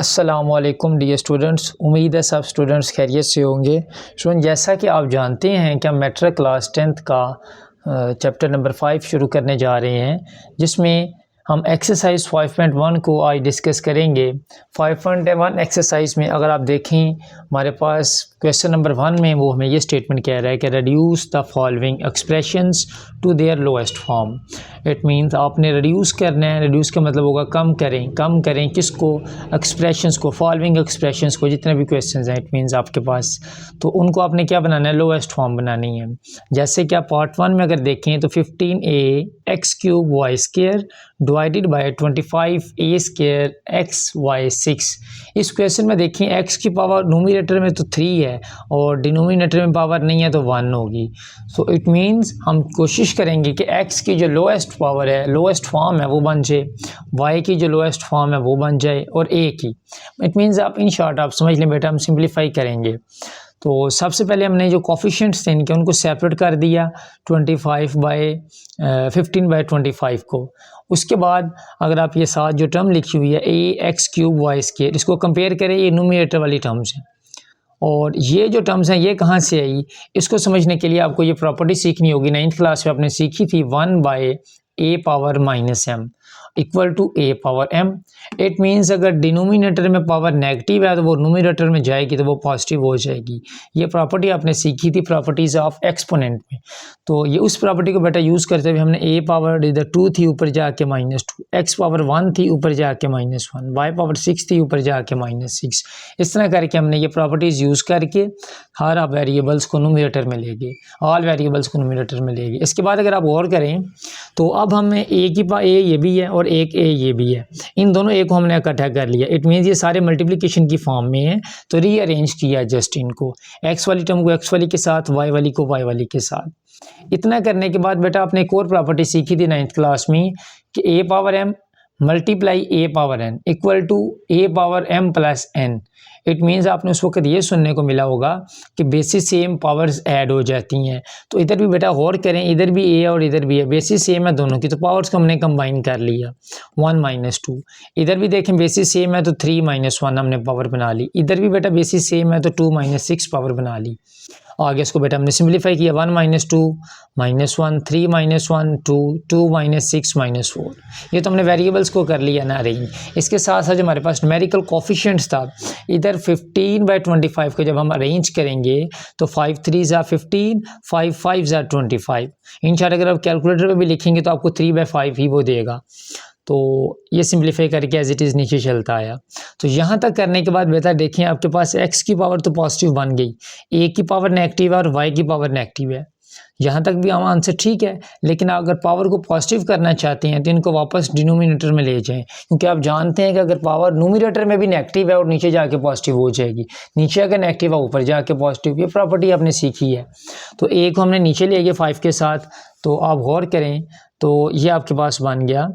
अस्सलामुअलैकुम dear students, उम्मीद है सब स्टूडेंट्स खैरियत से होंगे। स्टूडेंट, जैसा कि आप जानते हैं कि हम मैट्रिक क्लास 10th का चैप्टर नंबर 5 शुरू करने जा रहे हैं, जिसमें हम एक्सरसाइज 5.1 को आज डिस्कस करेंगे। 5.1 एक्सरसाइज में अगर आप देखें, हमारे पास क्वेश्चन नंबर 1 में वो हमें ये स्टेटमेंट कह रहा है कि reduce the following expressions to their lowest form. It means आपने रिड्यूस करना है। रिड्यूस का मतलब होगा कम करें किसको? एक्सप्रेशंस को, फॉलोइंग एक्सप्रेशंस को, जितने भी क्वेश्चंस हैं इट मीन्स आपके पास, तो उनको आपने क्या बनाना है? लोएस्ट फॉर्म बनानी है। जैसे कि आप पार्ट 1 में अगर देखें तो 15a x³ y² divided by 25a² xy6। इस क्वेश्चन में देखें x की पावर न्यूमरेटर में तो 3 है और डिनोमिनेटर में पावर नहीं है तो 1 होगी। सो इट मीन्स हम कोशिश करेंगे कि x की जो लोएस्ट पावर है, लोएस्ट फॉर्म है, वो बन जाए, y की जो लोएस्ट फॉर्म है वो बन जाए और a की। इट मीन्स आप इन शॉर्ट आप समझ लें बेटा, हम सिंप्लीफाई करेंगे। तो सबसे पहले हमने जो कोफिशिएंट्स थे इनके उनको सेपरेट कर दिया 15/25 को। उसके बाद अगर आप ये साथ जो टर्म लिखी हुई है ax³ y², इसको कंपेयर करें, ये न्यूमरेटर वाली टर्म्स हैं और ये जो टर्म्स हैं ये कहाँ से आई, इसको समझने के लिए आपको ये प्रॉपर्टी सीखनी होगी। 9th क्लास में आपने सीखी थी 1/a⁻m equal to a⁻m। It means अगर डिनोमिनेटर में पावर नेगेटिव है तो वो न्यूमरेटर में जाएगी तो वो पॉजिटिव हो जाएगी। ये प्रॉपर्टी आपने सीखी थी प्रॉपर्टीज़ ऑफ एक्सपोनेंट में। तो ये उस प्रॉपर्टी को बेटा यूज़ करते हुए हमने a पावर इधर 2 थी ऊपर जाके -2, x पावर 1 थी ऊपर जाके -1, y पावर 6 थी ऊपर जाके -6। इस तरह करके हमने ये प्रॉपर्टीज़ यूज़ करके हर आप वेरिएबल्स को न्यूमरेटर में ले गए, ऑल वेरिएबल्स को न्यूमरेटर में ले गए। इसके बाद अगर आप गौर करें तो अब हमें a ये भी है और एक a ये भी है, इन दोनों a को हमने इकट्ठा कर लिया। इट मीन्स ये सारे मल्टीप्लिकेशन की फॉर्म में है, तो रीअरेंज किया जस्ट इनको, x वाली टर्म को x वाली के साथ, y वाली को y वाली के साथ। इतना करने के बाद बेटा आपने एक और प्रॉपर्टी सीखी थी 9th क्लास में कि a⁻m multiply a⁻n equal to a⁻m plus n। It means आपने उस वक्त ये सुनने को मिला होगा कि बेसिस सेम पावर्स ऐड हो जाती हैं। तो इधर भी बेटा गौर करें, इधर भी a और इधर भी है, बेसिस सेम है दोनों की, तो पावर्स को हमने कंबाइन कर लिया 1 - 2। इधर भी देखें बेसिस सेम है तो 3 - 1 हमने पावर बना ली। इधर भी बेटा बेसिस सेम है तो 2 - 6 पावर बना ली। आगे इसको बेटा हमने सिंप्लीफाई किया 1 - 2 -1 3 - 1 2 2 - 6 -4। ये तो हमने वेरिएबल्स को कर लिया ना अरेंज। इसके साथ साथ हमारे पास न्यूमेरिकल कोफिशिएंट्स था, इधर 15/25 को जब हम अरेंज करेंगे तो 5 3 ज़ा 15, 5 5 ज़ा 25। इंशाल्लाह अगर आप कैलकुलेटर में भी लिखेंगे तो आपको 3/5 ही वो देगा। तो ये सिंप्लीफाई करके एज इट इज़ नीचे चलता आया। तो यहाँ तक करने के बाद बेटा देखें आपके पास x की पावर तो पॉजिटिव बन गई, a की पावर नेगेटिव है और y की पावर नेगेटिव है। यहाँ तक भी हम आंसर ठीक है, लेकिन अगर पावर को पॉजिटिव करना चाहते हैं तो इनको वापस डिनोमिनेटर में ले जाएं, क्योंकि आप जानते हैं कि अगर पावर न्यूमरेटर में भी नेगेटिव है और नीचे जाके पॉजिटिव हो जाएगी, नीचे अगर नेगेटिव है ऊपर जाके पॉजिटिव, ये प्रॉपर्टी आपने सीखी है। तो a को हमने नीचे ले गए 5 के साथ। तो आप गौर करें तो ये आपके पास बन गया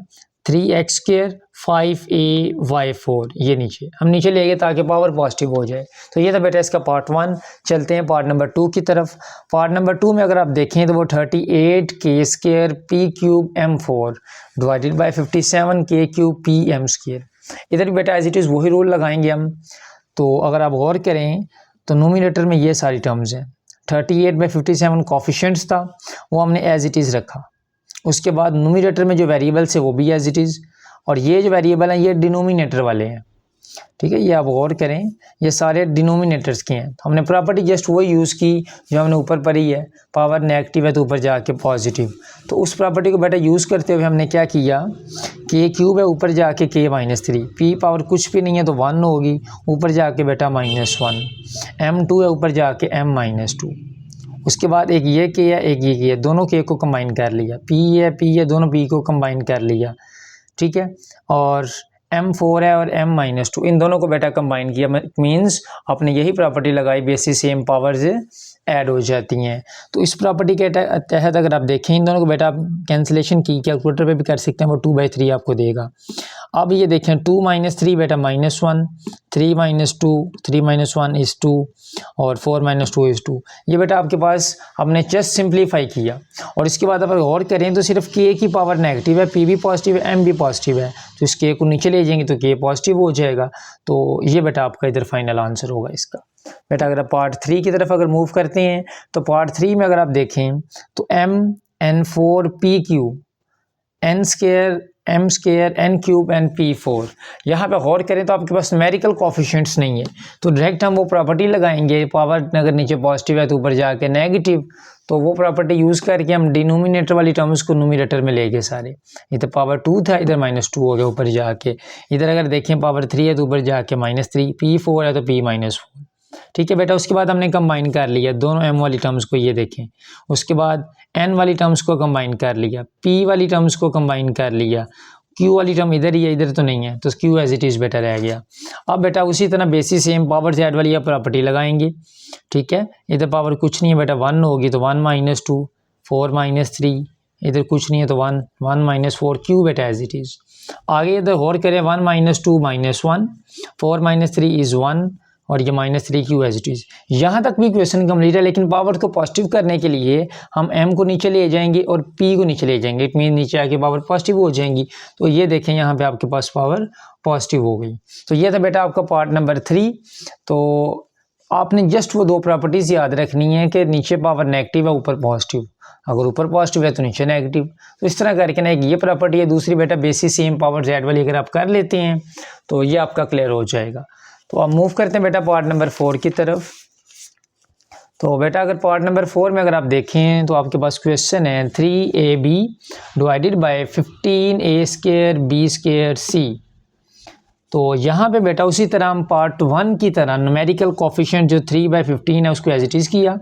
3x² 5ay4, ये नीचे हम नीचे ले गए ताकि पावर पॉजिटिव हो जाए। तो ये था बेटा इसका पार्ट 1। चलते हैं पार्ट नंबर 2 की तरफ। पार्ट नंबर 2 में अगर आप देखें तो वो 38k² p³ m4 divided by 57k³ pm²। इधर भी बेटा एज इट इज़ वही रूल लगाएंगे हम। तो अगर आप गौर करें तो नोमिनेटर में ये सारी टर्म्स हैं, 38/57 कोफिशिएंट्स था वो हमने एज इट इज़ रखा। उसके बाद न्यूमरेटर में जो वेरिएबल्स है वो भी एज इट इज़, और ये जो वेरिएबल हैं ये डिनोमिनेटर वाले हैं। ठीक है, ये आप गौर करें, ये सारे डिनोमिनेटर्स के हैं। तो हमने प्रॉपर्टी जस्ट वही यूज़ की जो हमने ऊपर पढ़ी है, पावर नेगेटिव है तो ऊपर जाके पॉजिटिव। तो उस प्रॉपर्टी को बेटा यूज़ करते हुए हमने क्या किया, k³ है ऊपर जाके k - 3, p पावर कुछ भी नहीं है तो 1 होगी, ऊपर जाके बेटा -1, m2 है ऊपर जाके m - 2। उसके बाद एक ये k है एक ये k है, दोनों k को कंबाइन कर लिया, p है दोनों p को कंबाइन कर लिया। ठीक है, और m4 है और m - 2, इन दोनों को बेटा कंबाइन किया। मीन्स आपने यही प्रॉपर्टी लगाई, बेसिस सेम पावर्स ऐड हो जाती हैं। तो इस प्रॉपर्टी के तहत अगर आप देखें इन दोनों को बेटा आप कैंसिलेशन की कैलकुलेटर पे भी कर सकते हैं, वो 2/3 आपको देगा। अब ये देखें 2 माइनस 3 बेटा -1, 3 माइनस 2, 3 माइनस 1 इज़ 2 और 4 माइनस 2 इज़ 2। ये बेटा आपके पास हमने जस्ट सिंप्लीफाई किया। और इसके बाद अगर और करें तो सिर्फ k की पावर नेगेटिव है, p भी पॉजिटिव है, m भी पॉजिटिव है, तो इस k को नीचे ले जाएंगे तो k पॉजिटिव हो जाएगा। तो ये बेटा आपका इधर फाइनल आंसर होगा इसका। बेटा अगर आप पार्ट 3 की तरफ अगर मूव करते हैं तो पार्ट 3 में अगर आप देखें तो m n4 p cube n square m square n cube n p4, यहाँ पे गौर करें तो आपके पास न्यूमेरिकल कोफिशिएंट्स नहीं है, तो डायरेक्ट हम वो प्रॉपर्टी लगाएंगे, पावर अगर नीचे पॉजिटिव है तो ऊपर जाके नेगेटिव, तो वो प्रॉपर्टी यूज़ करके हम डिनोमिनेटर वाली टर्म्स को न्यूमरेटर में ले गए सारे। इधर पावर 2 था, इधर -2 हो गया ऊपर जाके। इधर अगर देखें पावर 3 है तो ऊपर जाके -3, p4 है तो p -4। ठीक है बेटा, उसके बाद हमने कंबाइन कर लिया दोनों m वाली टर्म्स को, ये देखें। उसके बाद n वाली टर्म्स को कंबाइन कर लिया, p वाली टर्म्स को कंबाइन कर लिया, q वाली टर्म इधर ही है, इधर तो नहीं है, तो q एज इट इज़ बेटा रह गया। अब बेटा उसी तरह बेसिस सेम पावर z वाली या प्रॉपर्टी लगाएंगे। ठीक है, इधर पावर कुछ नहीं है बेटा, 1 होगी तो 1 माइनस 2, 4 माइनस 3, इधर कुछ नहीं है तो 1, 1 माइनस 4, q बेटा एज इट इज़। आगे इधर गौर करें, 1 माइनस 2 -1, 4 माइनस 3 इज़ 1 और ये -3 क्यू एज इट इज़। यहाँ तक भी क्वेश्चन कंप्लीट है, लेकिन पावर को पॉजिटिव करने के लिए हम m को नीचे ले जाएंगे और p को नीचे ले जाएंगे, इट मीन नीचे आके पावर पॉजिटिव हो जाएंगी। तो ये देखें यहाँ पे आपके पास पावर पॉजिटिव हो गई। तो ये था बेटा आपका पार्ट नंबर 3। तो आपने जस्ट वो दो प्रॉपर्टीज़ याद रखनी है कि नीचे पावर नेगेटिव है, ऊपर पॉजिटिव, अगर ऊपर पॉजिटिव है तो नीचे नेगेटिव। तो इस तरह करके ना एक ये प्रॉपर्टी है, दूसरी बेटा बेसिस सेम पावर जेड वाली अगर आप कर लेते हैं तो ये आपका क्लियर हो जाएगा। तो आप मूव करते हैं बेटा पार्ट नंबर 4 की तरफ। तो बेटा अगर पार्ट नंबर 4 में अगर आप देखें तो आपके पास क्वेश्चन है 3ab divided by 15a square b square c। तो यहाँ पे बेटा उसी तरह हम पार्ट 1 की तरह न्यूमेरिकल कोफिशिएंट जो 3/15 है उसको एज इट इज़ किया।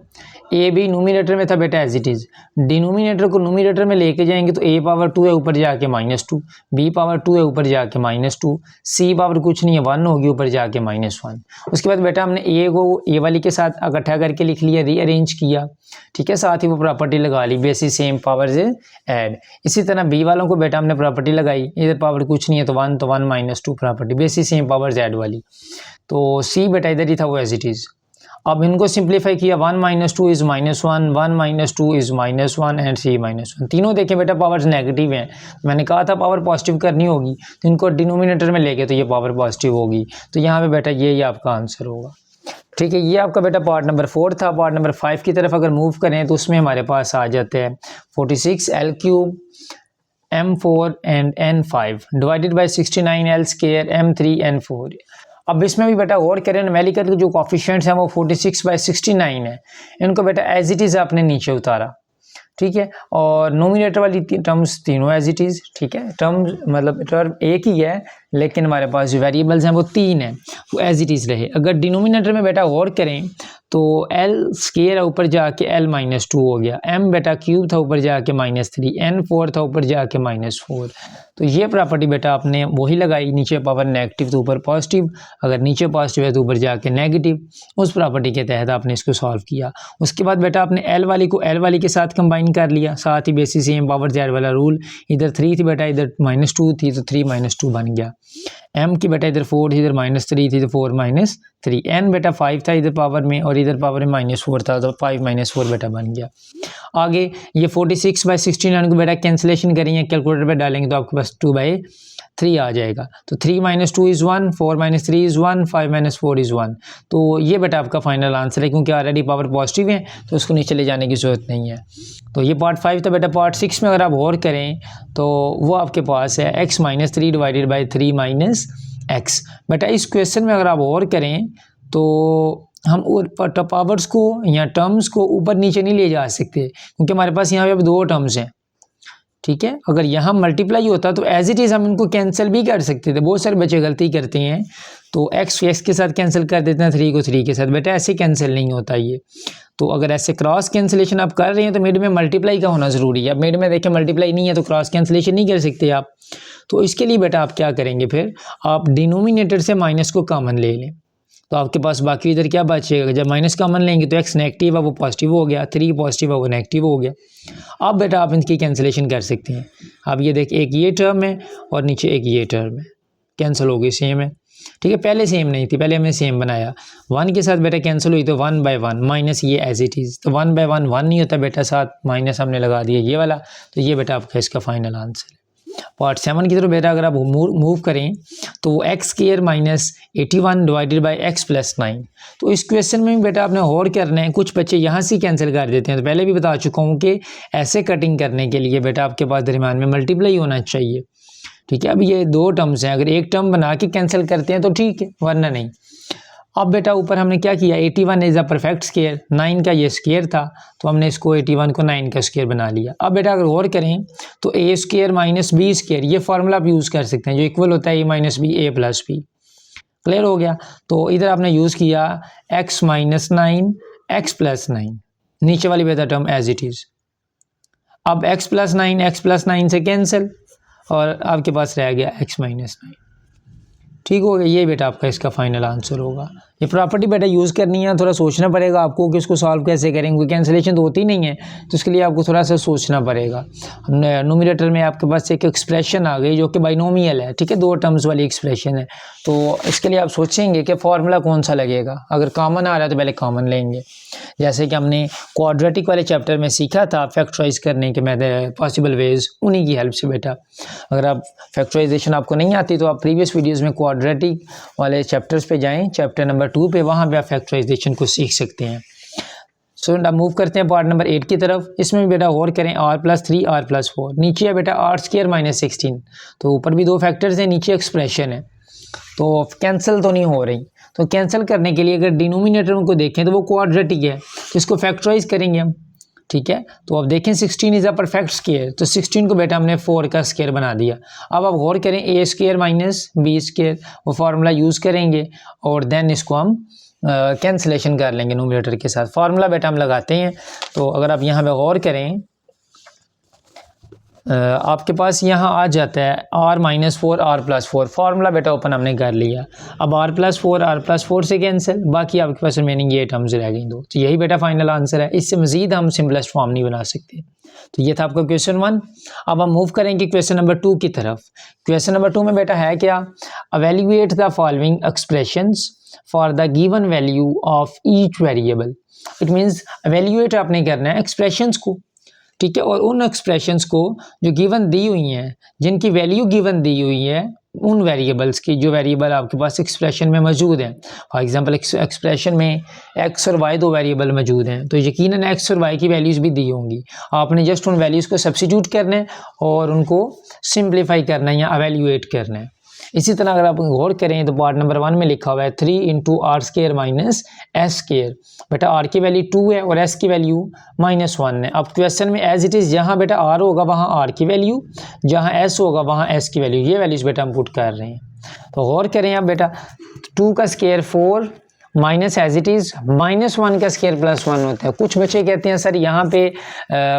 ए बी न्यूमिनेटर में था बेटा एज इट इज़, डिनोमिनेटर को न्यूमिनेटर में लेके जाएंगे तो a पावर 2 है ऊपर जाके -2, b पावर 2 है ऊपर जाके -2, c पावर कुछ नहीं है 1 होगी ऊपर जाके -1। उसके बाद बेटा हमने a को a वाली के साथ इकट्ठा करके लिख लिया, रीअरेंज किया। ठीक है, साथ ही वो प्रॉपर्टी लगा ली बेसिस सेम पावर से ऐड। इसी तरह b वालों को बेटा हमने प्रॉपर्टी लगाई, इधर पावर कुछ नहीं है तो 1, तो 1 -2 property basis same power z वाली। तो c बेटा इधर ही था वो एज इट इज़। अब इनको सिंप्लीफाई किया, 1 - 2 इज़ -1, 1 - 2 इज़ -1 एंड c -1। तीनों देखें बेटा पावर्स नेगेटिव हैं, मैंने कहा था पावर पॉजिटिव करनी होगी, तो इनको डिनोमिनेटर में लेके तो ये पावर पॉजिटिव होगी। तो यहाँ पे बेटा ये आपका आंसर होगा। ठीक है, ये आपका बेटा पार्ट नंबर 4 था। पार्ट नंबर 5 की तरफ अगर मूव करें तो उसमें हमारे पास आ जाते हैं 46l³ m4 and n5 divided by 69l² m3 n4। अब इसमें भी बेटा गौर करें, न्यूमेरिकल के जो कोफिशिएंट्स हैं वो 46/69 है, इनको बेटा एज इट इज़ आपने नीचे उतारा। ठीक है, और नोमिनेटर वाली टर्म्स तीनों एज इट इज़। ठीक है, टर्म्स मतलब टर्म एक ही है लेकिन हमारे पास जो वेरिएबल्स हैं वो 3 हैं, वो एज इट इज़ रहे। अगर डिनोमिनेटर में बेटा गौर करें तो l² ऊपर जाके l -2 हो गया, m बेटा क्यूब था ऊपर जाके -3, n4 था ऊपर जाके -4। तो ये प्रॉपर्टी बेटा आपने वही लगाई, नीचे पावर नेगेटिव तो ऊपर पॉजिटिव, अगर नीचे पॉजिटिव है तो ऊपर जाके नेगेटिव, उस प्रॉपर्टी के तहत आपने इसको सॉल्व किया। उसके बाद बेटा आपने l वाली को l वाली के साथ कंबाइन कर लिया, साथ ही बेसिस सेम पावर जेड वाला रूल। इधर 3 थी बेटा, इधर -2 थी तो 3 -2 बन गया। m की बेटा इधर 4 थी, इधर -3 थी तो 4 -3, n बेटा 5 था इधर पावर में और इधर पावर में -4 था तो 5 -4 बेटा बन गया। आगे ये 46/69 को बेटा कैंसिलेशन करेंगे, कैलकुलेटर पे डालेंगे तो आपके पास 2/3 आ जाएगा। तो 3 - 2 इज़ 1, 4 - 3 इज़ 1, 5 - 4 इज़ 1। तो ये बेटा आपका फाइनल आंसर है, क्योंकि ऑलरेडी पावर पॉजिटिव है तो उसको नीचे ले जाने की ज़रूरत नहीं है। तो ये पार्ट 5 था बेटा। पार्ट 6 में अगर आप गौर करें तो वो आपके पास है x - 3 डिवाइडेड बाई 3 - x। बेटा इस क्वेश्चन में अगर आप गौर करें तो हम पावर्स को या टर्म्स को ऊपर नीचे नहीं ले जा सकते, क्योंकि हमारे पास यहाँ पे अब 2 टर्म्स हैं। ठीक है, अगर यहाँ मल्टीप्लाई होता तो एज इट इज़ हम इनको कैंसिल भी कर सकते थे। बहुत सारे बच्चे गलती करते हैं तो x के साथ कैंसिल कर देते हैं, 3 को 3 के साथ। बेटा ऐसे कैंसिल नहीं होता ये। तो अगर ऐसे क्रॉस कैंसिलेशन आप कर रहे हैं तो मिड में मल्टीप्लाई का होना ज़रूरी है। अब मिड में देखें मल्टीप्लाई नहीं है तो क्रॉस कैंसिलेशन नहीं कर सकते आप। तो इसके लिए बेटा आप क्या करेंगे, फिर आप डिनोमिनेटर से माइनस को कॉमन ले लें तो आपके पास बाकी इधर क्या बचेगा। जब माइनस कॉमन लेंगे तो x नेगेटिव है वो पॉजिटिव हो गया, 3 पॉजिटिव है वो नेगेटिव हो गया। अब बेटा आप इनकी कैंसिलेशन कर सकते हैं। अब ये देखिए एक ये टर्म है और नीचे एक ये टर्म है, कैंसिल हो गई, सेम है। ठीक है, पहले सेम नहीं थी, पहले हमने सेम बनाया। 1 के साथ बेटा कैंसिल हुई तो 1/1 माइनस ये एज इट इज़, तो 1/1 1 नहीं होता बेटा, साथ माइनस हमने लगा दिया ये वाला, तो ये बेटा आपका इसका फाइनल आंसर है। पार्ट 7 की तरफ बेटा अगर आप मूव करें तो x² minus 81 divided by x plus 9। तो इस क्वेश्चन में बेटा आपने और करना है, कुछ बच्चे यहाँ से कैंसिल कर देते हैं, तो पहले भी बता चुका हूँ कि ऐसे कटिंग करने के लिए बेटा आपके पास दरमियान में मल्टीप्लाई होना चाहिए। ठीक है, अब ये 2 टर्म्स हैं, अगर एक टर्म बना के कैंसिल करते हैं तो ठीक है, वरना नहीं। अब बेटा ऊपर हमने क्या किया, 81 इज़ अ परफेक्ट स्केयर, 9 का ये स्केयर था, तो हमने इसको 81 को 9 का स्केयर बना लिया। अब बेटा अगर गौर करें तो a² माइनस b², ये फार्मूला आप यूज़ कर सकते हैं, जो इक्वल होता है a minus b a plus b. Clear हो गया, तो इधर आपने यूज़ किया x माइनस 9 x प्लस 9, नीचे वाली बेटा टर्म एज इट इज़। अब x प्लस 9 से कैंसिल, और आपके पास रह गया x माइनस 9। ठीक हो गया, ये बेटा आपका इसका फाइनल आंसर होगा। ये प्रॉपर्टी बेटा यूज़ करनी है, थोड़ा सोचना पड़ेगा आपको कि इसको सॉल्व कैसे करेंगे, कैंसिलेशन तो होती नहीं है, तो इसके लिए आपको थोड़ा सा सोचना पड़ेगा। हमने न्यूमरेटर में आपके पास एक एक्सप्रेशन आ गई जो कि बाइनोमियल है, ठीक है, 2 टर्म्स वाली एक्सप्रेशन है, तो इसके लिए आप सोचेंगे कि फार्मूला कौन सा लगेगा। अगर कॉमन आ रहा है तो पहले कॉमन लेंगे, जैसे कि हमने क्वाड्रेटिक वाले चैप्टर में सीखा था फैक्टराइज करने के पॉसिबल वेज, उन्हीं की हेल्प से बेटा। अगर आप फैक्टराइजेशन आपको नहीं आती तो आप प्रीवियस वीडियोस में क्वाड्रेटिक वाले चैप्टर्स पे जाएं, चैप्टर नंबर 2 पे, वहाँ पे आप फैक्टराइजेशन को सीख सकते हैं। सो अब मूव करते हैं पार्ट नंबर 8 की तरफ। इसमें भी बेटा गौर करें, r+3 r+4, नीचे है बेटा r² माइनस 16, तो ऊपर भी 2 फैक्टर्स हैं, नीचे एक्सप्रेशन है, तो कैंसिल तो नहीं हो रही। तो कैंसिल करने के लिए अगर डिनोमिनेटर को देखें तो वो क्वाड्रेटिक है, तो इसको फैक्टराइज करेंगे हम। ठीक है, तो अब देखें 16 इज़ अ परफेक्ट स्केयर, तो 16 को बेटा हमने 4 का स्केयर बना दिया। अब आप गौर करें a² माइनस b², वो फार्मूला यूज़ करेंगे और देन इसको हम कैंसिलेशन कर लेंगे न्यूमरेटर के साथ। फार्मूला बेटा हम लगाते हैं, तो अगर आप यहाँ पे गौर करें आपके पास यहाँ आ जाता है r-4 r+4, फार्मूला बेटा ओपन हमने कर लिया। अब r+4 से कैंसिल, बाकी आपके पास रिमेनिंग ये टर्म्स रह गई 2, तो यही बेटा फाइनल आंसर है। इससे मज़ीद हम सिंपलेस्ट फॉर्म नहीं बना सकते। तो ये था आपका क्वेश्चन 1। अब हम मूव करेंगे क्वेश्चन नंबर 2 की तरफ। क्वेश्चन नंबर 2 में बेटा है क्या, evaluate the following expressions for the given value of each variable. It means evaluate आपने करना है एक्सप्रेशंस को, ठीक है, और उन एक्सप्रेशंस को जो गिवन दी हुई हैं, जिनकी वैल्यू गिवन दी हुई है, उन वेरिएबल्स की जो वेरिएबल आपके पास एक्सप्रेशन में मौजूद हैं। फॉर एग्जांपल एक्सप्रेशन में x और y 2 वेरिएबल मौजूद हैं, तो यकीनन x और y की वैल्यूज़ भी दी होंगी। आपने जस्ट उन वैल्यूज़ को सब्स्टिट्यूट करना है और उनको सिंप्लीफाई करना है या एवेल्युएट करना है। इसी तरह अगर आप गौर करें तो पार्ट नंबर 1 में लिखा हुआ है 3 × r² माइनस s²। बेटा r की वैल्यू 2 है और s की वैल्यू -1 है। अब क्वेश्चन में एज इट इज़ जहाँ बेटा r होगा वहाँ r की वैल्यू, जहाँ s होगा वहाँ s की वैल्यू, ये वैल्यूज़ बेटा हम पुट कर रहे हैं। तो गौर करें आप बेटा, 2 का square 4 minus as it is -1 का स्केयर +1 होता है। कुछ बच्चे कहते हैं सर यहाँ पे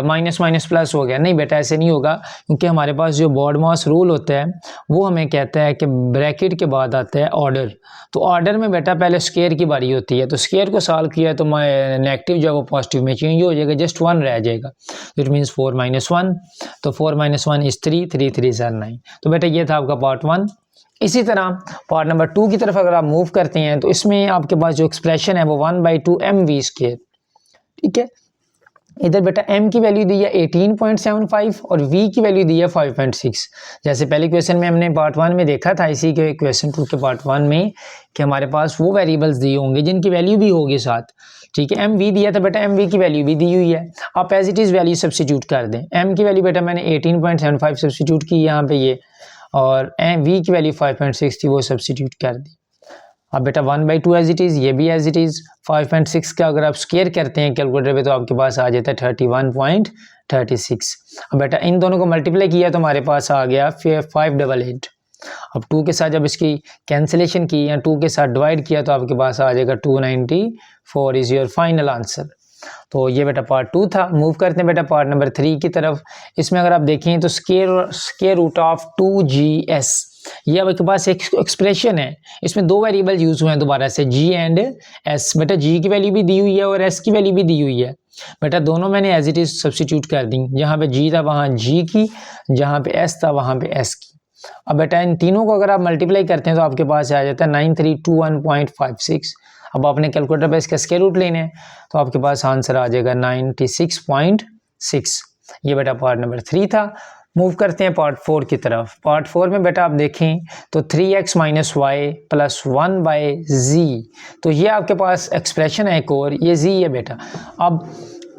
माइनस माइनस प्लस हो गया। नहीं बेटा, ऐसे नहीं होगा, क्योंकि हमारे पास जो बॉडमास रूल होता है वो हमें कहता है कि ब्रैकेट के बाद आता है ऑर्डर। तो ऑर्डर में बेटा पहले स्केयर की बारी होती है, तो स्केयर को सॉल्व किया तो नेगेटिव जो है वो पॉजिटिव में चेंज हो जाएगा, जस्ट 1 रह जाएगा। इट मीन्स 4 - 1, तो 4 - 1 इज़ 3, 3 3 = 9। तो बेटा ये था आपका पार्ट 1। इसी तरह पार्ट नंबर 2 की तरफ अगर आप मूव करते हैं तो इसमें आपके पास जो एक्सप्रेशन है वो 1/2 mv²। ठीक है, इधर बेटा m की वैल्यू दी है 18.75 और v की वैल्यू दी है 5.6। जैसे पहले क्वेश्चन में हमने पार्ट 1 में देखा था, इसी के क्वेश्चन 2 के पार्ट 1 में, कि हमारे पास वो वेरिएबल्स दिए होंगे जिनकी वैल्यू भी होगी साथ। ठीक है, mv दिया था बेटा, mv की वैल्यू भी दी हुई है। आप as it is value substitute कर दें। m की वैल्यू बेटा मैंने 18.75 सब्स्टिट्यूट की यहाँ पे ये, और v की वैल्यू 5.6 थी, वो सब्स्टिट्यूट कर दी। अब बेटा 1/2 एज इट इज़, ये भी एज इट इज़। 5.6 का अगर आप स्केयर करते हैं कैलकुलेटर पे तो आपके पास आ जाता है 31.36। अब बेटा इन दोनों को मल्टीप्लाई किया तो हमारे पास आ गया 588। अब 2 के साथ जब इसकी कैंसिलेशन की या 2 के साथ डिवाइड किया तो आपके पास आ जाएगा 294 इज़ योर फाइनल आंसर। तो ये बेटा पार्ट 2 था। मूव करते हैं बेटा पार्ट नंबर 3 की तरफ। इसमें अगर आप देखें तो स्केयर रूट ऑफ 2gs, ये आपके पास एक एक्सप्रेशन है, इसमें 2 वेरिएबल यूज हुए हैं दोबारा से, g एंड s। बेटा g की वैल्यू भी दी हुई है और s की वैल्यू भी दी हुई है। बेटा दोनों मैंने एज इट इज सब्स्टिट्यूट कर दी, जहाँ पे g था वहाँ g की, जहाँ पे s था वहाँ पे s की। अब बेटा इन तीनों को अगर आप मल्टीप्लाई करते हैं तो आपके पास आ जाता है 9321.56। अब आपने कैलकुलेटर पे इसका स्क्वायर रूट लेने हैं तो आपके पास आंसर आ जाएगा 96.6। ये बेटा पार्ट नंबर 3 था। मूव करते हैं पार्ट 4 की तरफ। पार्ट 4 में बेटा आप देखें तो 3x minus Y plus 1/z, तो ये आपके पास एक्सप्रेशन है एक और, ये z है बेटा। अब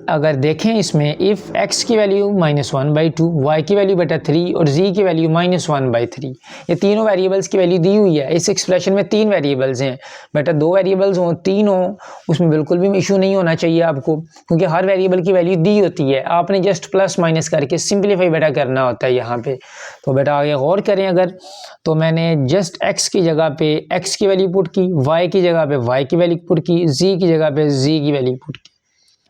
अगर देखें इसमें इफ़ x की वैल्यू -1/2, y की वैल्यू बेटा 3 और z की वैल्यू -1/3, ये तीनों वेरिएबल्स की वैल्यू दी हुई है। इस एक्सप्रेशन में 3 वेरिएबल्स हैं बेटा, 2 वेरिएबल्स हों 3 हों उसमें बिल्कुल भी इशू नहीं होना चाहिए आपको, क्योंकि हर वेरिएबल की वैल्यू दी होती है। आपने जस्ट प्लस माइनस करके सिंप्लीफाई बेटा करना होता है यहाँ पे। तो बेटा आगे गौर करें, अगर तो मैंने जस्ट x की जगह पे x की वैल्यू पुट की, y की जगह पे y की वैल्यू पुट की, z की जगह पे z की वैल्यू पुट की।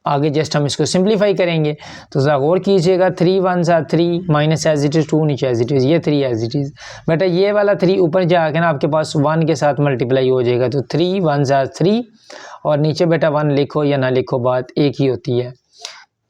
आगे जस्ट हम इसको सिंप्लीफाई करेंगे तो ज़रा गौर कीजिएगा, 3 1 3 माइनस एज इट इज़ 2 नीचे एज इट इज़, ये 3 एज इट इज़। बेटा ये वाला 3 ऊपर जाके ना आपके पास 1 के साथ मल्टीप्लाई हो जाएगा, तो 3 1 3 और नीचे बेटा 1 लिखो या ना लिखो बात एक ही होती है।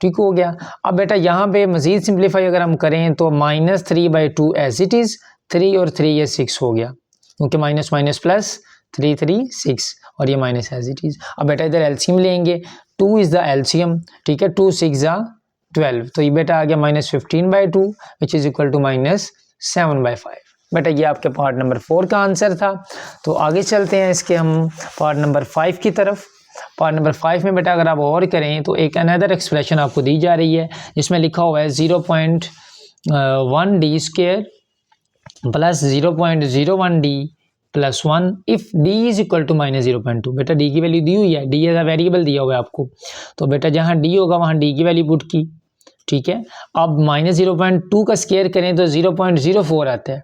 ठीक हो गया। अब बेटा यहाँ पे मज़ीद सिंप्लीफाई अगर हम करें तो -3/2 एज इट इज़, 3 और 3 ये 6 हो गया, क्योंकि माइनस माइनस प्लस 3 3 6 और ये माइनस एज इट इज़। अब बेटा इधर एलसीएम लेंगे, 2 इज़ द एलसीएम, ठीक है, 2 6 12, तो ये बेटा आ गया -15/2 विच इज़ इक्वल टू -7/5। बेटा ये आपके पार्ट नंबर 4 का आंसर था। तो आगे चलते हैं इसके हम पार्ट नंबर 5 की तरफ। पार्ट नंबर 5 में बेटा अगर आप और करें तो एक अनदर एक्सप्रेशन आपको दी जा रही है जिसमें लिखा हुआ है 0.1d square plus 0.01d plus 1 if d is equal to -0.2। बेटा d की वैल्यू दी हुई है, d एज अ वेरिएबल दिया हुआ है आपको, तो बेटा जहाँ d होगा वहाँ d की वैल्यू पुट की, ठीक है। अब -0.2 का स्क्वायर करें तो 0.04 आता है,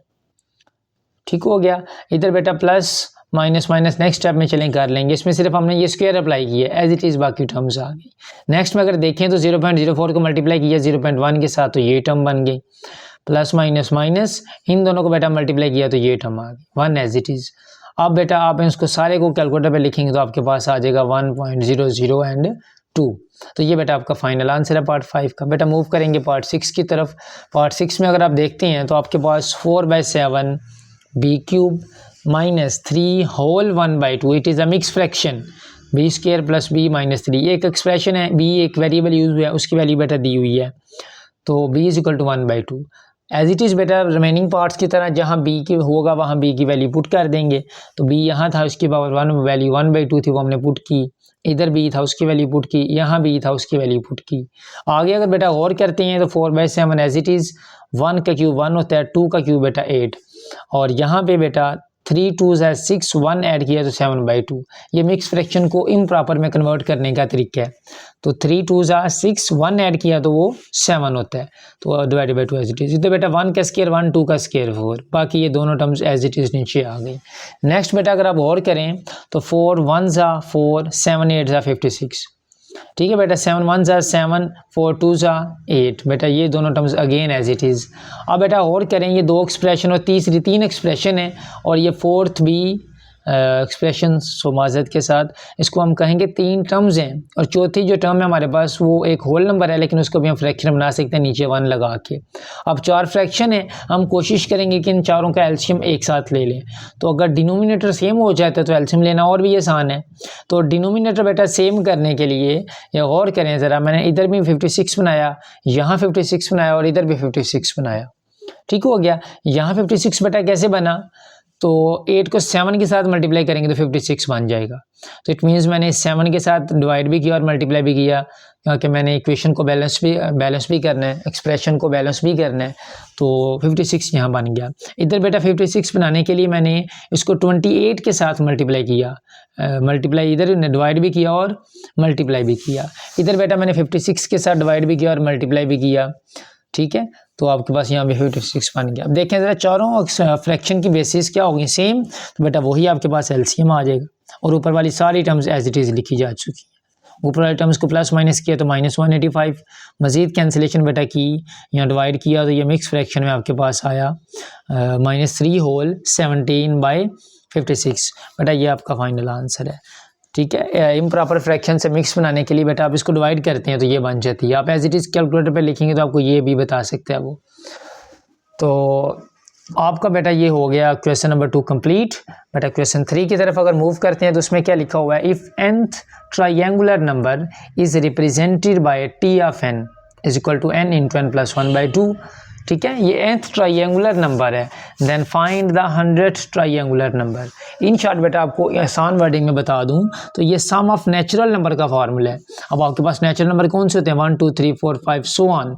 ठीक हो गया। इधर बेटा plus minus minus next step में चलें कर लेंगे, इसमें सिर्फ हमने ये स्क्वायर अप्लाई किया है, एज इट इज़ बाकी टर्म्स आ गई। नेक्स्ट में अगर देखें तो 0.04 को मल्टीप्लाई किया 0.1 के साथ तो ये टर्म बन गई, प्लस माइनस माइनस इन दोनों को बेटा मल्टीप्लाई किया तो ये टर्म आ गई, 1 एज इट इज़। अब बेटा आप इसको सारे को कैलकुलेटर पे लिखेंगे तो आपके पास आ जाएगा 1.00 एंड 2। तो ये बेटा आपका फाइनल आंसर है पार्ट 5 का। बेटा मूव करेंगे पार्ट 6 की तरफ। पार्ट 6 में अगर आप देखते हैं तो आपके पास 4/7 b³ -3 whole 1/2, it is a mix fraction, b square plus b -3, ये एक एक्सप्रेशन है, b एक वेरिएबल यूज हुआ है उसकी वैल्यू बेटा दी हुई है, तो b is equal to 1/2 as it is. बेटा रिमेनिंग पार्ट्स की तरह जहाँ b की होगा वहाँ b की वैल्यू पुट कर देंगे, तो b यहाँ था उसकी पावर 1 वैल्यू 1/2 थी वो हमने पुट की, इधर b था उसकी वैल्यू पुट की, यहाँ b था उसकी वैल्यू पुट की। आगे अगर बेटा गौर करते हैं तो 4/7 एज इट इज़, 1 का क्यूब 1 होता है, 2 का क्यूब बेटा 8 और यहाँ पे बेटा 3 2 है 6, 1 ऐड किया तो 7/2। ये मिक्स फ्रैक्शन को इम्प्रॉपर में कन्वर्ट करने का तरीका है, तो 3 2 6, 1 ऐड किया तो वो 7 होता है, तो divided by 2 as it is. तो बेटा 1 का स्क्वायर 1, 2 का स्क्वायर 4, बाकी ये दोनों टर्म्स एज इट इज़ नीचे आ गई। नेक्स्ट बेटा अगर आप और करें तो 4 1 4, 7 8 56, ठीक है बेटा, 7 1 7, 4 2 8, बेटा ये दोनों terms again as it is. अब बेटा और करें, ये 2 एक्सप्रेशन और तीसरी 3 एक्सप्रेशन है और ये 4th भी एक्सप्रेशन माजरत के साथ इसको हम कहेंगे 3 टर्म्स हैं, और चौथी जो टर्म है हमारे पास वो एक होल नंबर है, लेकिन उसको भी हम फ्रैक्शन बना सकते हैं नीचे 1 लगा के। अब 4 फ्रैक्शन है, हम कोशिश करेंगे कि इन चारों का एलसीएम एक साथ ले लें, तो अगर डिनोमिनेटर सेम हो जाता है तो एलसीएम लेना और भी आसान है। तो डिनोमिनेटर बेटा सेम करने के लिए ये गौर करें ज़रा, मैंने इधर भी 56 बनाया, यहाँ 56 बनाया और इधर भी 56 बनाया, ठीक हो गया। यहाँ 56 बेटा कैसे बना, तो 8 को 7 के साथ मल्टीप्लाई करेंगे तो 56 बन जाएगा, तो इट मीन्स मैंने 7 के साथ डिवाइड भी किया और मल्टीप्लाई भी किया, क्योंकि मैंने इक्वेशन को बैलेंस भी करना है, एक्सप्रेशन को बैलेंस भी करना है, तो 56 यहाँ बन गया। इधर बेटा 56 बनाने के लिए मैंने इसको 28 के साथ मल्टीप्लाई किया, मल्टीप्लाई इधर डिवाइड भी किया और मल्टीप्लाई भी किया। इधर बेटा मैंने 56 के साथ डिवाइड भी किया और मल्टीप्लाई भी किया, ठीक है, तो आपके पास यहाँ पे 56 बन गया। अब देखें ज़रा चारों फ्रैक्शन की बेसिस क्या होगी सेम, तो बेटा वही आपके पास एलसीएम आ जाएगा, और ऊपर वाली सारी टर्म्स एज इट इज़ लिखी जा चुकी है। ऊपर वाली टर्म्स को प्लस माइनस किया तो -185, मज़ीद कैंसिलेशन बेटा की यहाँ डिवाइड किया तो ये मिक्स फ्रैक्शन में आपके पास आया -3 होल 17/56। बेटा ये आपका फाइनल आंसर है, ठीक है। इम्प्रॉपर फ्रैक्शन से मिक्स बनाने के लिए बेटा आप इसको डिवाइड करते हैं तो ये बन जाती है, आप एज इट इज़ कैलकुलेटर पे लिखेंगे तो आपको ये भी बता सकते हैं वो। तो आपका बेटा ये हो गया क्वेश्चन नंबर 2 कंप्लीट। बेटा क्वेश्चन 3 की तरफ अगर मूव करते हैं तो उसमें क्या लिखा हुआ है, if nth triangular number is represented by t of n is equal to n into n plus 1/2। ठीक है, ये nth ट्राइंगुलर नंबर है, then find the 100th triangular number. In short बेटा आपको आसान वर्डिंग में बता दूं तो ये सम ऑफ नेचुरल नंबर का फार्मूला है। अब आपके पास नेचुरल नंबर कौन से होते हैं, 1 2 3 4 5 सो ऑन।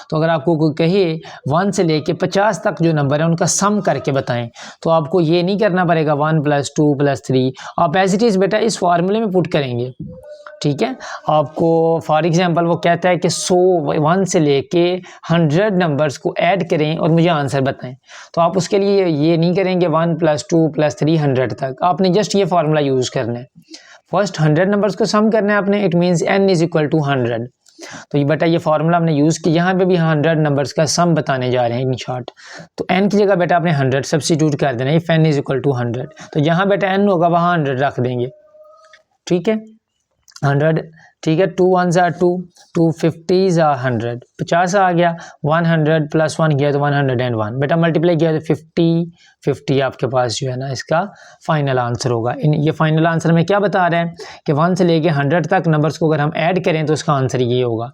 तो अगर आपको कोई कहे 1 से लेके 50 तक जो नंबर है उनका सम करके बताएं, तो आपको ये नहीं करना पड़ेगा 1 + 2 + 3, आप एज इट इज़ बेटा इस फार्मूले में पुट करेंगे। ठीक है, आपको फॉर एग्जांपल वो कहता है कि 1 से लेके 100 नंबर्स को ऐड करें और मुझे आंसर बताएं, तो आप उसके लिए ये नहीं करेंगे 1 + 2 + 3 100 तक, आपने जस्ट ये फार्मूला यूज़ करना है। फर्स्ट 100 नंबर्स को सम करना है आपने, इट मीन्स n = 100। तो ये बेटा ये फार्मूला हमने यूज़ किया, यहाँ पे भी 100 नंबर्स का सम बताने जा रहे हैं इन शॉर्ट। तो n की जगह बेटा आपने 100 सब्स्टिट्यूट कर देना, इफ n = 100, तो जहाँ बेटा n होगा वहाँ 100 रख देंगे। ठीक है, 100, ठीक है, 2 1s are 2, 2 50s are 100, 50 आ गया, 100 + 1 किया तो 101, बेटा मल्टीप्लाई किया तो 50 आपके पास जो है ना इसका फाइनल आंसर होगा। ये फाइनल आंसर में क्या बता रहे हैं कि 1 से लेके 100 तक नंबर्स को अगर हम ऐड करें तो इसका आंसर ये होगा।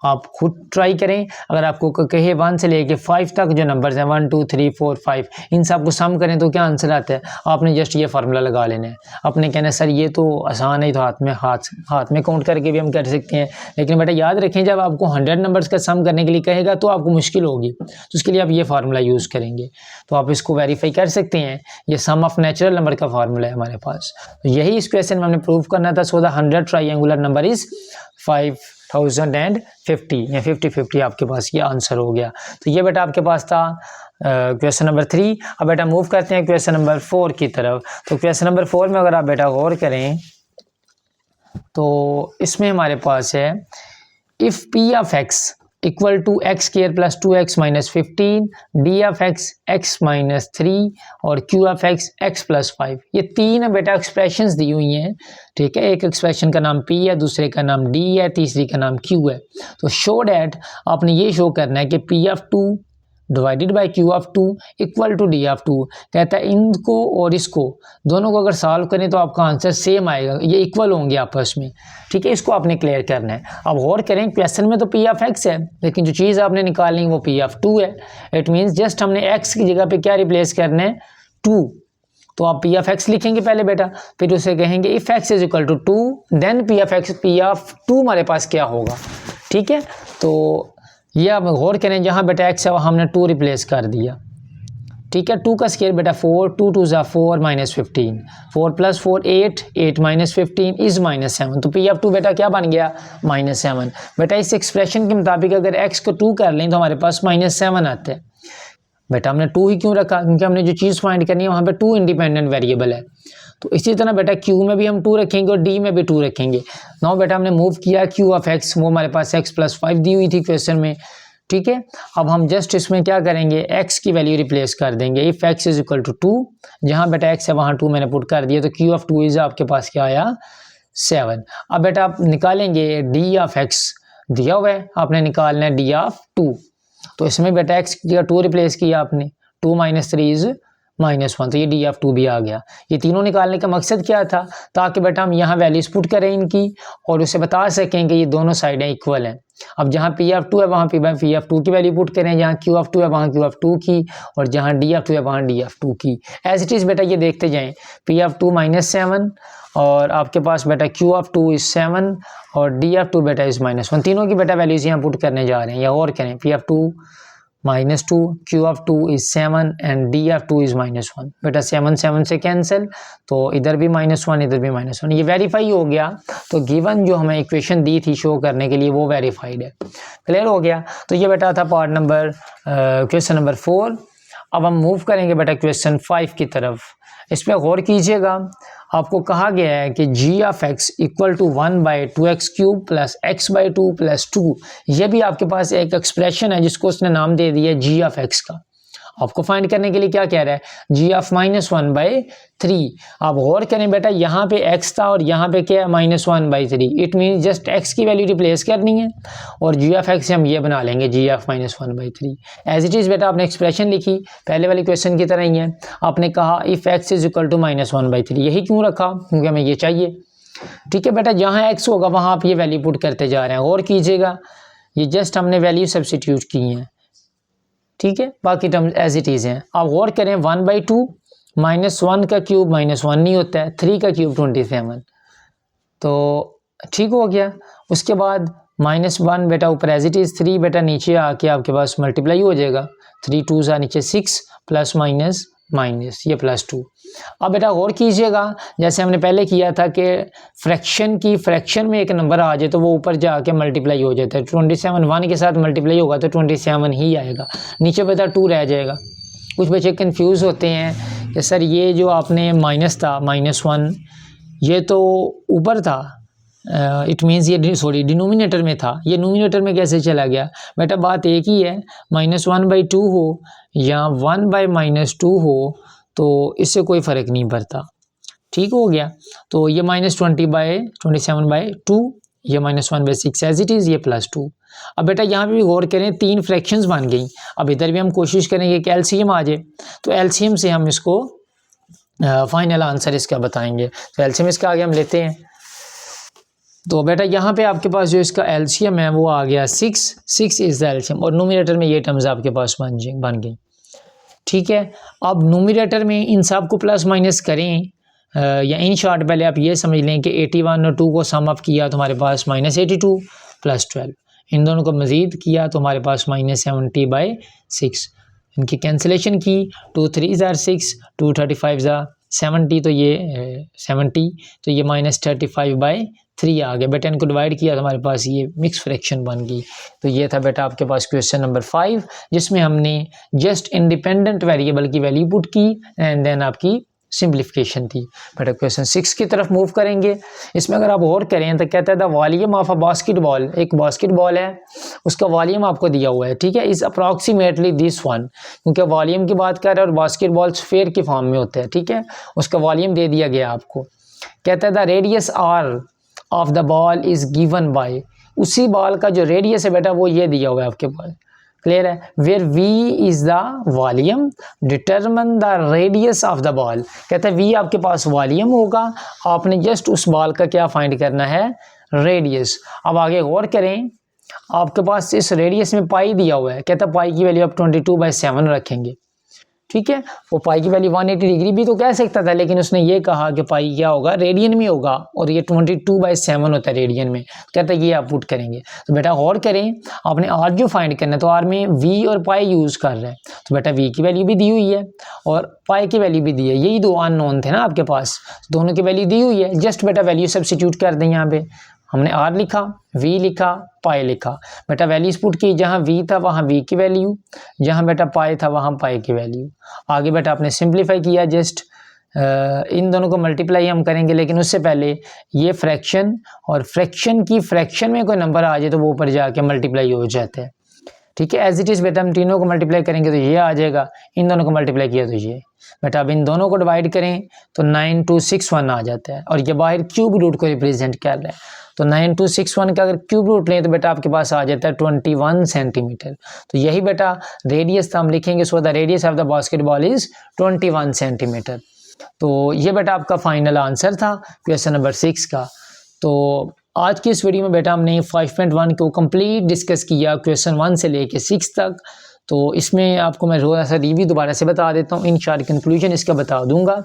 आप खुद ट्राई करें, अगर आपको कहे 1 से लेके 5 तक जो नंबर्स हैं 1 2 3 4 5 इन सब को सम करें तो क्या आंसर आता है, आपने जस्ट ये फार्मूला लगा लेना है। आपने कहना सर ये तो आसान है, तो हाथ में काउंट करके भी हम कर सकते हैं, लेकिन बेटा याद रखें जब आपको 100 नंबर्स का सम करने के लिए कहेगा तो आपको मुश्किल होगी, तो उसके लिए आप ये फार्मूला यूज़ करेंगे। तो आप इसको वेरीफाई कर सकते हैं, ये सम ऑफ नेचुरल नंबर का फार्मूला है हमारे पास। तो यही इस क्वेश्चन में हमने प्रूव करना था। So the 100 triangular number is 5050 या 5050 आपके पास ये आंसर हो गया। तो ये बेटा आपके पास था क्वेश्चन नंबर 3। अब बेटा मूव करते हैं क्वेश्चन नंबर 4 की तरफ। तो क्वेश्चन नंबर 4 में अगर आप बेटा गौर करें तो इसमें हमारे पास है if p of x equal to x² + 2x - 15, d of x x - 3 और q ऑफ x x + 5। ये तीन बेटा एक्सप्रेशंस दी हुई हैं। ठीक है, एक एक्सप्रेशन का नाम p है, दूसरे का नाम d है, तीसरी का नाम q है। तो शो डैट आपने ये शो करना है कि p of 2 divided by q of 2 equal to d of 2। कहता है इनको और इसको दोनों को अगर सॉल्व करें तो आपका आंसर सेम आएगा, ये इक्वल होंगे आपस में। ठीक है, इसको आपने क्लियर करना है। अब गौर करें क्वेश्चन में तो p ऑफ x है, लेकिन जो चीज़ आपने निकालनी है वो p ऑफ 2 है। इट मीन्स जस्ट हमने x की जगह पे क्या रिप्लेस करना है, 2। तो आप p ऑफ x लिखेंगे पहले बेटा, फिर उसे कहेंगे if x is equal to 2 then p of 2 हमारे पास क्या होगा। ठीक है, तो ये आप गौर करें, जहाँ बेटा x है वहाँ हमने 2 रिप्लेस कर दिया। ठीक है, 2 का स्क्वायर बेटा 4, 2 2 = 4 - 15, 4 + 4 8, 8 - 15 इज -7। तो p ऑफ 2 बेटा क्या बन गया, -7। बेटा इस एक्सप्रेशन के मुताबिक अगर x को 2 कर लें तो हमारे पास -7 आता है। बेटा हमने 2 ही क्यों रखा, क्योंकि हमने जो चीज़ फाइंड करनी है वहाँ पे 2 इंडिपेंडेंट वेरिएबल है। तो इसी तरह बेटा q में भी हम 2 रखेंगे और d में भी 2 रखेंगे। नाउ बेटा हमने मूव किया q ऑफ x, वो हमारे पास x + 5 दी हुई थी क्वेश्चन में। ठीक है, अब हम जस्ट इसमें क्या करेंगे, x की वैल्यू रिप्लेस कर देंगे। If x is equal to 2, जहाँ बेटा x है वहाँ 2 मैंने पुट कर दिया, तो q ऑफ 2 इज आपके पास क्या आया, 7। अब बेटा आप निकालेंगे d ऑफ x, दिया हुआ है, आपने निकालना है d ऑफ 2। तो इसमें बेटा x की जगह 2 रिप्लेस किया आपने, 2 - 3 इज -1, तो ये d ऑफ 2 भी आ गया। ये तीनों निकालने का मकसद क्या था, ताकि बेटा हम यहाँ वैल्यूज पुट करें इनकी और उसे बता सकें कि ये दोनों साइडें इक्वल हैं। अब जहाँ p ऑफ 2 है वहाँ p ऑफ 2 की वैल्यू पुट करें, जहाँ q ऑफ 2 है वहाँ q ऑफ 2 की, और जहाँ d ऑफ 2 है वहाँ d ऑफ 2 की। एज इट इज़ बेटा ये देखते जाएँ, p ऑफ 2 -7 और आपके पास बेटा q ऑफ 2 इज 7 और d ऑफ 2 बेटा इज -1। तीनों की बेटा वैल्यूज यहाँ पुट करने जा रहे हैं, या और करें p of 2 -2, q of 2 is 7 and d of 2 is -1। बेटा 7 7 से कैंसिल, तो इधर भी -1 इधर भी -1, ये वेरीफाई हो गया। तो गिवन जो हमें इक्वेशन दी थी शो करने के लिए वो वेरीफाइड है। क्लियर हो गया। तो ये बेटा था पार्ट नंबर क्वेश्चन नंबर 4। अब हम मूव करेंगे बेटा क्वेश्चन 5 की तरफ। इस पर गौर कीजिएगा, आपको कहा गया है कि g of x equal to 1/2x³ + x/2 + 2। ये भी आपके पास एक एक्सप्रेशन है जिसको उसने नाम दे दिया g ऑफ x का। आपको फाइंड करने के लिए क्या कह रहा है, जी ऑफ -1/3। आप गौर करें बेटा, यहाँ पे x था और यहाँ पे क्या है -1/3। इट मीन जस्ट x की वैल्यू रिप्लेस करनी है और जी ऑफ x से हम ये बना लेंगे जी ऑफ -1/3 एज इट इज़। बेटा आपने एक्सप्रेशन लिखी पहले वाले क्वेश्चन की तरह ही है। आपने कहा if x is equal to -1/3, यही क्यों रखा, क्योंकि हमें ये चाहिए। ठीक है बेटा, जहाँ x होगा वहाँ आप ये वैल्यू पुट करते जा रहे हैं। और कीजिएगा, ये जस्ट हमने वैल्यू सब्स्टिट्यूट की हैं। ठीक है, बाकी टर्म एज इट इज़ हैं। आप गौर करें 1/2 -1 का क्यूब -1 नहीं होता है, 3 का क्यूब 27, तो ठीक हो गया। उसके बाद -1 बेटा ऊपर एज इट इज़, 3 बेटा नीचे आके आपके पास मल्टीप्लाई हो जाएगा, 3 2 सा नीचे 6 प्लस माइनस माइनस ये +2। अब बेटा गौर कीजिएगा, जैसे हमने पहले किया था कि फ्रैक्शन में एक नंबर आ जाए तो वो ऊपर जाके मल्टीप्लाई हो जाता है। 27 1 के साथ मल्टीप्लाई होगा तो 27 ही आएगा, नीचे बेटा 2 रह जाएगा। कुछ बच्चे कंफ्यूज होते हैं कि सर ये जो आपने माइनस था -1, ये तो ऊपर था, इट मीन्स ये सॉरी डिनोमिनेटर में था, ये नोमिनेटर में कैसे चला गया। बेटा बात एक ही है, -1/2 हो या 1/-2 हो तो इससे कोई फ़र्क नहीं पड़ता। ठीक हो गया, तो ये -20/27/2, ये -1/6 एज इट इज़, ये +2। अब बेटा यहाँ पे भी गौर करें, 3 फ्रैक्शंस बन गई। अब इधर भी हम कोशिश करेंगे कि एलसीएम आ जाए, तो एलसीएम से हम इसको फाइनल आंसर इसका बताएंगे। तो एलसीएम इसका आगे हम लेते हैं। तो बेटा यहाँ पे आपके पास जो इसका एलसीएम है वो आ गया 6 इज़ द एलसीएम, और नोमिनेटर में ये टर्म्स आपके पास बन गई। ठीक है, अब नोमिनेटर में इन सब को प्लस माइनस करें, या इन शॉर्ट पहले आप ये समझ लें कि 81 और 2 को सम अप किया तो हमारे पास -82 + 12, इन दोनों को मज़ीद किया तो हमारे पास -70/6। इनकी कैंसिलेशन की, 2 3 ज़ार 6, 2 35 ज़ार 70, तो ये 70, तो ये -35/3 आ गया। बेटा इनको डिवाइड किया तो हमारे पास ये मिक्स फ्रैक्शन बन गई। तो ये था बेटा आपके पास क्वेश्चन नंबर 5, जिसमें हमने जस्ट इंडिपेंडेंट वेरिएबल की वैल्यू पुट की एंड देन आपकी सिंप्लीफिकेशन थी। बेटा क्वेश्चन 6 की तरफ मूव करेंगे। इसमें अगर आप गौर करें तो कहता है the volume of a basketball, एक बास्केटबॉल है, उसका वॉल्यूम आपको दिया हुआ है। ठीक है, इज अप्रॉक्सीमेटली दिस वन, क्योंकि वॉल्यूम की बात कर रहे हैं और बास्केटबॉल स्फीयर की फॉर्म में होता है। ठीक है, उसका वॉल्यूम दे दिया गया आपको। कहता है the radius r of the ball is given by, उसी बॉल का जो रेडियस है बेटा वो ये दिया हुआ है आपके पास। क्लियर है, where v is the volume, determine the radius of the ball. कहता है v आपके पास वॉल्यूम होगा, आपने जस्ट उस बॉल का क्या फाइंड करना है, रेडियस। अब आगे गौर करें, आपके पास इस रेडियस में पाई दिया हुआ है। कहता है पाई की वैल्यू आप 22/7 रखेंगे। ठीक है, वो पाई की वैल्यू 180 डिग्री भी तो कह सकता था, लेकिन उसने ये कहा कि पाई क्या होगा, रेडियन में होगा, और ये 22/7 होता है रेडियन में। कहता है ये आप पुट करेंगे। तो बेटा गौर करें, आपने आर जो फाइंड करना है तो आर में वी और पाई यूज़ कर रहे हैं, तो बेटा वी की वैल्यू भी दी हुई है और पाई की वैल्यू भी दी है। यही दो अननोन थे ना आपके पास, दोनों की वैल्यू दी हुई है। जस्ट बेटा वैल्यू सब्स्टिट्यूट कर दें, यहाँ पे हमने आर लिखा, वी लिखा, पाई लिखा। बेटा वैल्यूज पुट की, जहाँ वी था वहाँ वी की वैल्यू, जहाँ बेटा पाई था वहाँ पाई की वैल्यू। आगे बेटा आपने सिंप्लीफाई किया, जस्ट इन दोनों को मल्टीप्लाई हम करेंगे, लेकिन उससे पहले ये फ्रैक्शन और फ्रैक्शन की फ्रैक्शन में कोई नंबर आ जाए तो वो ऊपर जाके मल्टीप्लाई हो जाता है। ठीक है, एज इट इज़ बेटा हम तीनों को मल्टीप्लाई करेंगे तो ये आ जाएगा, इन दोनों को मल्टीप्लाई किया तो ये। बेटा अब इन दोनों को डिवाइड करें तो 9261 आ जाता है, और ये बाहर क्यूब रूट को रिप्रेजेंट कर रहा है। तो 9261 का अगर क्यूब रूट लें तो बेटा आपके पास आ जाता है 21 सेंटीमीटर। तो यही बेटा रेडियस था, हम लिखेंगे so the radius of the basketball is 21 centimetre. तो ये बेटा आपका फाइनल आंसर था क्वेश्चन नंबर 6 का। तो आज की इस वीडियो में बेटा हमने 5.1 को कंप्लीट डिस्कस किया, क्वेश्चन 1 से लेके 6 तक। तो इसमें आपको मैं थोड़ा सा रिव्यू दोबारा से बता देता हूँ, इंशाअल्लाह कंक्लूजन इसका बता दूंगा।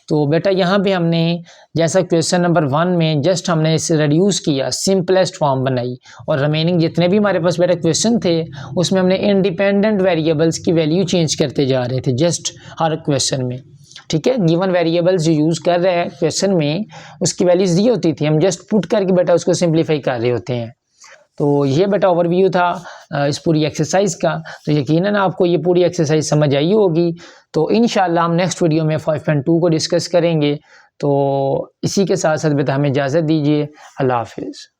तो बेटा यहाँ पे हमने जैसा क्वेश्चन नंबर 1 में जस्ट हमने इसे रिड्यूस किया, सिंपलेस्ट फॉर्म बनाई, और रिमेनिंग जितने भी हमारे पास बेटा क्वेश्चन थे उसमें हमने इंडिपेंडेंट वेरिएबल्स की वैल्यू चेंज करते जा रहे थे जस्ट हर क्वेश्चन में। ठीक है, गिवन वेरिएबल्स जो यूज़ कर रहे हैं क्वेश्चन में उसकी वैल्यूज़ दी होती थी, हम जस्ट पुट करके बेटा उसको सिंप्लीफाई कर रहे होते हैं। तो ये बेटा ओवरव्यू था इस पूरी एक्सरसाइज का। तो यकीनन आपको ये पूरी एक्सरसाइज समझ आई होगी। तो इंशाल्लाह हम नेक्स्ट वीडियो में 5.2 को डिस्कस करेंगे। तो इसी के साथ साथ बेटा हमें इजाज़त दीजिए। अल्लाह हाफिज़।